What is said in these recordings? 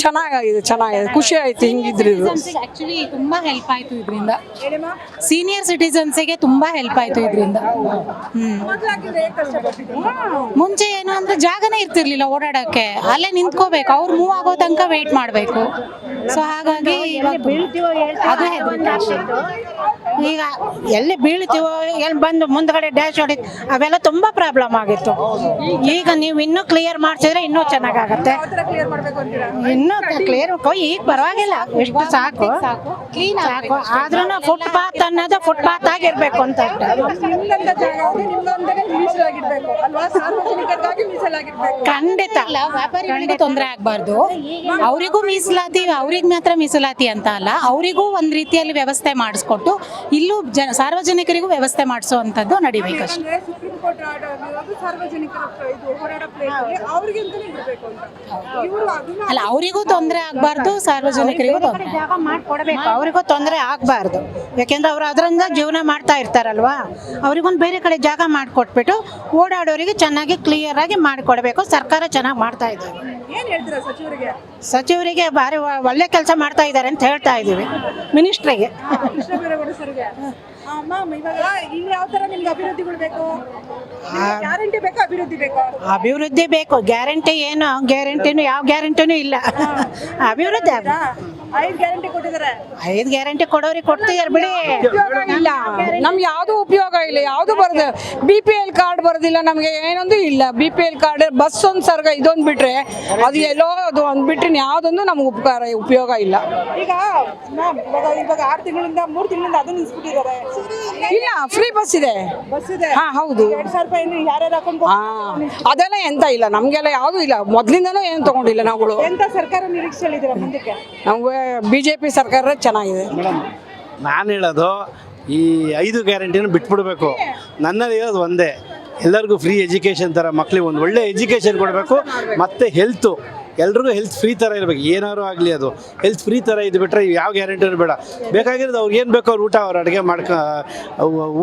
ಚೆನ್ನಾಗಿದೆ ಖುಷಿ ಆಯ್ತು ಹಿಂಗಿದ್ರು ಆಕ್ಚುಲಿ ತುಂಬಾ ಹೆಲ್ಪ್ ಆಯ್ತು ಇದರಿಂದ. ಸೀನಿಯರ್ ಸಿಟಿಸನ್ಸ್ಗೆ ತುಂಬಾ ಹೆಲ್ಪ್ ಆಯ್ತು ಇದರಿಂದ. ಮುಂಚೆ ಏನು ಅಂದ್ರೆ ಜಾಗನೇ ಇರ್ತಿರ್ಲಿಲ್ಲ ಓಡಾಡಕ್ಕೆ, ಅಲ್ಲೇ ನಿಂತ್ಕೋಬೇಕು, ಅವ್ರು ಮೂವ್ ಆಗೋ ತನಕ ವೇಟ್ ಮಾಡಬೇಕು. ಸೊ ಹಾಗಾಗಿ ಅದು ಈಗ ಎಲ್ಲಿ ಬೀಳ್ತೀವೋ ಎಲ್ಲಿ ಬಂದು ಮುಂದ್ಗಡೆ ಡ್ಯಾಶ್ ಹೊಡಿತು, ಅವೆಲ್ಲ ತುಂಬಾ ಪ್ರಾಬ್ಲಮ್ ಆಗಿತ್ತು. ಈಗ ನೀವು ಇನ್ನೂ ಕ್ಲಿಯರ್ ಮಾಡ್ಸಿದ್ರೆ ಇನ್ನೂ ಚೆನ್ನಾಗಾಗತ್ತೆ. ಇನ್ನೂ ಕ್ಲಿಯರ್ ಈಗ ಪರವಾಗಿಲ್ಲ, ಎಷ್ಟು ಸಾಕು ಸಾಕು. ಆದ್ರೂ ಫುಟ್ಪಾತ್ ಅನ್ನೋದು ಫುಟ್ಪಾತ್ ಆಗಿರ್ಬೇಕು ಅಂತ ಅಷ್ಟೇ. ಖಂಡಿತ ವ್ಯಾಪಾರಿಗಳಿಗೆ ತೊಂದರೆ ಆಗ್ಬಾರ್ದು. ಅವರಿಗೂ ಮೀಸಲಾತಿ, ಅವ್ರಿಗೆ ಮಾತ್ರ ಮೀಸಲಾತಿ ಅಂತ ಅಲ್ಲ, ಅವರಿಗೂ ಒಂದ್ ರೀತಿಯಲ್ಲಿ ವ್ಯವಸ್ಥೆ ಮಾಡಿಸ್ಕೊಟ್ಟು ಇಲ್ಲೂ ಸಾರ್ವಜನಿಕರಿಗೂ ವ್ಯವಸ್ಥೆ ಮಾಡಿಸುವಂತದ್ದು ನಡಿಬೇಕಷ್ಟೇ. ಅಲ್ಲ, ಅವರಿಗೂ ತೊಂದರೆ ಆಗ್ಬಾರ್ದು, ಸಾರ್ವಜನಿಕರಿಗೂ ಜಾಗ ಮಾಡ್ಕೊಡ್ಬೇಕು, ಅವರಿಗೂ ತೊಂದರೆ ಆಗ್ಬಾರ್ದು. ಯಾಕೆಂದ್ರೆ ಅವ್ರು ಅದರಿಂದ ಜೀವನ ಮಾಡ್ತಾ ಇರ್ತಾರಲ್ವಾ, ಅವ್ರಿಗೊಂದು ಬೇರೆ ಕಡೆ ಜಾಗ ಮಾಡಿಕೊಟ್ಬಿಟ್ಟು ಓಡಾಡೋರಿಗೆ ಚೆನ್ನಾಗಿ ಕ್ಲಿಯರ್ ಆಗಿ ಮಾಡಿಕೊಡ್ಬೇಕು. ಸರ್ಕಾರ ಚೆನ್ನಾಗಿ ಮಾಡ್ತಾ ಇದೆ. ಸಚಿವರಿಗೆ ಭಾರಿ ಒಳ್ಳೆ ಕೆಲಸ ಮಾಡ್ತಾ ಇದ್ದಾರೆ ಅಂತ ಹೇಳ್ತಾ ಇದ್ದೀವಿ ಮಿನಿಸ್ಟ್ರಿಗೆ. ಅಭಿವೃದ್ಧಿ ಬೇಕು. ಗ್ಯಾರಂಟಿ ಏನು ಗ್ಯಾರಂಟಿನೂ ಯಾವ ಗ್ಯಾರಂಟಿನೂ ಇಲ್ಲ. ಅಭಿವೃದ್ಧಿ 5 ಗ್ಯಾರಂಟಿ ಕೊಡೋರಿಗೆ ಕೊಡ್ತಿದಾರೆ ಬಿಡಿ. ಇಲ್ಲ, ನಮ್ಗೆ ಯಾವ್ದು ಉಪಯೋಗ ಇಲ್ಲ, ಯಾವ್ದು ಬರೋದು. BPL ಕಾರ್ಡ್ ಬರೋದಿಲ್ಲ ನಮ್ಗೆ, ಏನೊಂದು ಇಲ್ಲ. BPL ಕಾರ್ಡ್ ಬಸ್ ಒಂದು ಸರ್ಗ ಇದೊಂದು ಬಿಟ್ರೆ ಅದು ಎಲ್ಲೋ ಅದು ಒಂದು ಬಿಟ್ರೆ ಯಾವ್ದೊಂದು ನಮ್ಗೆ ಉಪಯೋಗ ಇಲ್ಲ. ಈಗ 6 ತಿಂಗಳಿಂದ 3 ತಿಂಗಳಿಂದ ಅದು ನಿಲ್ಸ್ಬಿಟ್ಟಿದ್ದಾರೆ. ಇಲ್ಲ, ಫ್ರೀ ಬಸ್ ಇದೆ. ಹಾ ಹೌದು, ಅದೆಲ್ಲ ಎಂತ ಇಲ್ಲ, ನಮ್ಗೆಲ್ಲ ಯಾವ್ದು ಇಲ್ಲ. ಮೊದ್ಲಿಂದನೂ ಏನು ತಗೊಂಡಿಲ್ಲ ನಾವುಗಳು. ಎಂತ ಸರ್ಕಾರ ನಿರೀಕ್ಷೆಯಲ್ಲಿದ್ದೀರಾ ಮುಂದಕ್ಕೆ? ನಮ್ಗೆ BJP ಸರ್ಕಾರ ಚೆನ್ನಾಗಿದೆ. ನಾನು ಹೇಳೋದು ಈ 5 ಗ್ಯಾರಂಟಿನ ಬಿಟ್ಬಿಡ್ಬೇಕು. ನನ್ನಲ್ಲಿ ಹೇಳೋದು ಒಂದೇ, ಎಲ್ಲರಿಗೂ ಫ್ರೀ ಎಜುಕೇಷನ್ ಥರ ಮಕ್ಕಳಿಗೆ ಒಂದು ಒಳ್ಳೆ ಎಜುಕೇಷನ್ ಕೊಡಬೇಕು. ಮತ್ತು ಎಲ್ರಿಗೂ ಹೆಲ್ತ್ ಫ್ರೀ ಥರ ಇರಬೇಕು. ಏನಾದ್ರು ಆಗಲಿ ಅದು ಹೆಲ್ತ್ ಫ್ರೀ ಥರ ಇದು ಬಿಟ್ಟರೆ ಯಾವ ಗ್ಯಾರಂಟಿನೂ ಬೇಡ. ಬೇಕಾಗಿರೋದು ಅವ್ರಿಗೆ ಏನು ಬೇಕೋ ಅವ್ರು ಅವ್ರು ಅಡುಗೆ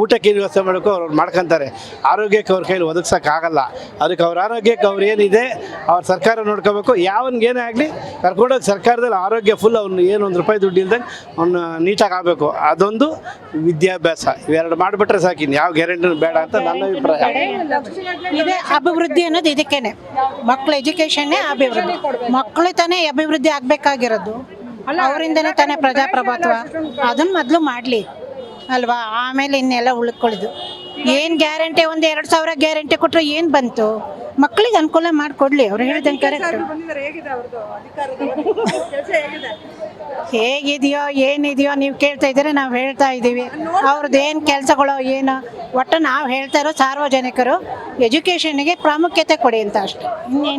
ಊಟಕ್ಕೆ ಏನು ವ್ಯವಸ್ಥೆ ಮಾಡಬೇಕು ಅವ್ರು ಮಾಡ್ಕೊತಾರೆ. ಆರೋಗ್ಯಕ್ಕೆ ಅವ್ರ ಕೈಲಿ ಒದಗಿಸೋಕ್ಕಾಗಲ್ಲ. ಅದಕ್ಕೆ ಅವ್ರ ಆರೋಗ್ಯಕ್ಕೆ ಅವ್ರು ಏನಿದೆ ಅವ್ರ ಸರ್ಕಾರ ನೋಡ್ಕೋಬೇಕು. ಯಾವನಿಗೇನೇ ಆಗಲಿ ಕರ್ಕೊಂಡೋಗಿ ಸರ್ಕಾರದಲ್ಲಿ ಆರೋಗ್ಯ ಫುಲ್ ಅವ್ನು ಏನು ₹1 ದುಡ್ಡು ಇಲ್ದಂಗೆ ಅವ್ನು ನೀಟಾಗಿ ಆಗಬೇಕು. ಅದೊಂದು ವಿದ್ಯಾಭ್ಯಾಸ, ಇವೆರಡು ಮಾಡಿಬಿಟ್ರೆ ಸಾಕಿನ್ ಯಾವ ಗ್ಯಾರಂಟಿನೂ ಬೇಡ ಅಂತ ನನ್ನ ಅಭಿಪ್ರಾಯ. ಇದೇ ಅಭಿವೃದ್ಧಿ ಅನ್ನೋದು ಇದಕ್ಕೇನೆ, ಮಕ್ಕಳ ಎಜುಕೇಷನ್ನೇ ಅಭಿವೃದ್ಧಿ. ಮಕ್ಕಳು ತಾನೇ ಅಭಿವೃದ್ಧಿ ಆಗ್ಬೇಕಾಗಿರೋದು, ಅವರಿಂದನೇ ತಾನೇ ಪ್ರಜಾಪ್ರಭುತ್ವ. ಅದನ್ನ ಮೊದಲು ಮಾಡಲಿ ಅಲ್ವಾ, ಆಮೇಲೆ ಇನ್ನೆಲ್ಲ ಉಳ್ಕೊಳ್ಳೋದು. ಏನು ಗ್ಯಾರಂಟಿ, ಒಂದು 2,000 ಗ್ಯಾರಂಟಿ ಕೊಟ್ಟರೆ ಏನು ಬಂತು? ಮಕ್ಕಳಿಗೆ ಅನುಕೂಲ ಮಾಡಿಕೊಡ್ಲಿ, ಅವ್ರು ಹೇಳಿದಂಗೆ ಕರೆಕ್ಟ್. ಹೇಗಿದೆಯೋ ಏನಿದೆಯೋ ನೀವು ಕೇಳ್ತಾ ಇದ್ದೀರಾ, ನಾವು ಹೇಳ್ತಾ ಇದ್ದೀವಿ. ಅವ್ರದ್ದು ಏನು ಕೆಲಸಗಳೋ ಏನೋ, ಒಟ್ಟು ನಾವು ಹೇಳ್ತಾ ಇರೋ ಸಾರ್ವಜನಿಕರು ಎಜುಕೇಷನ್ಗೆ ಪ್ರಾಮುಖ್ಯತೆ ಕೊಡಿ ಅಂತ ಅಷ್ಟೇ. ಇನ್ನೇನು